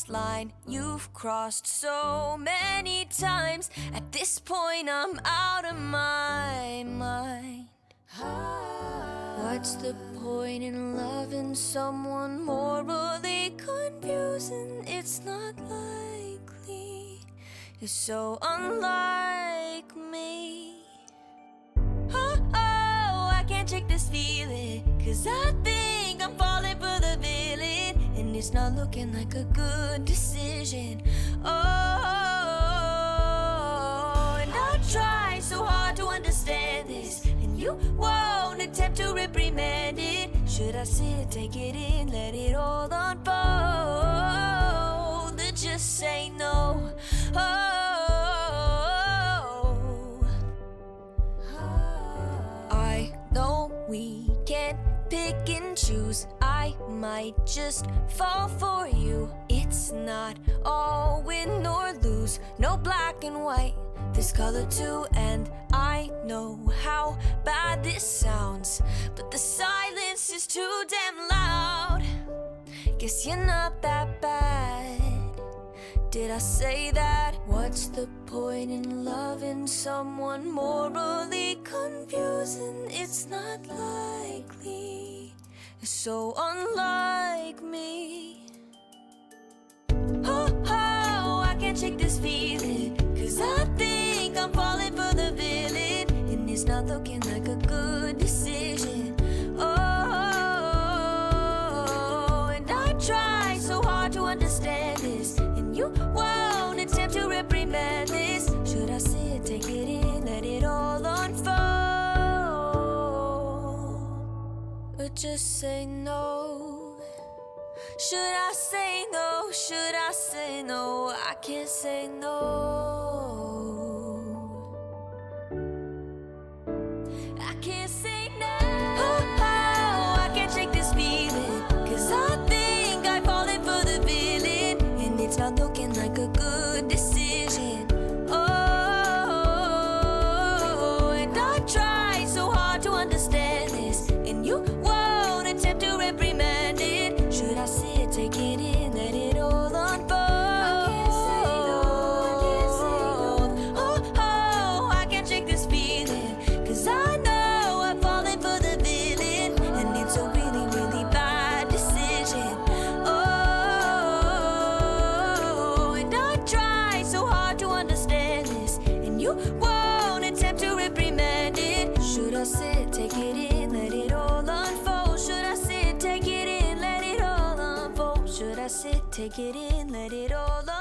finish line you've crossed so many times. At this point I'm out of my mind. What's the point in loving someone morally confusing? It's not likely, you're so unlike me. I can't shake this feeling, 'cause I think I'm falling for the villain, and it's not looking like a good decision. And I try so hard to understand this, and you won't attempt to reprimand it. Should I sit, take it in, let it all unfold, or just say no? I know we can't pick and choose. I might just fall for you. It's not all win or lose, no black and white, there's color too. And I know how bad this sounds, but the silence is too damn loud. Guess you're not that bad. Did I say that? What's the point in loving someone morally confusing? It's not likely, you're so unlike me. I can't shake this feeling, 'cause I think I'm falling for the villain, and it's not looking like a good decision. And I try so hard to understand this, and you won't attempt to reprimand this. Should I sit, take it in, let it all unfold, or just say no? Should I say no? Should I say no? I can't say no. I can't say no. I can't shake this feeling, 'cause I think I'm falling for the villain, and it's not looking like a good decision. And I try so hard to understand this, and you won't attempt to reprimand it. Should I sit, take it in, let it all unfold? I can't say no, I can't say no. I can't shake this feeling, 'cause I know I'm falling for the villain, and it's a really, really bad decision. And I try so hard to understand this, and you won't attempt to reprimand it. Should I sit, take it in, let it all unfold? Should I sit, take it in, let it all unfold? Should I sit, take it in, let it all unfold?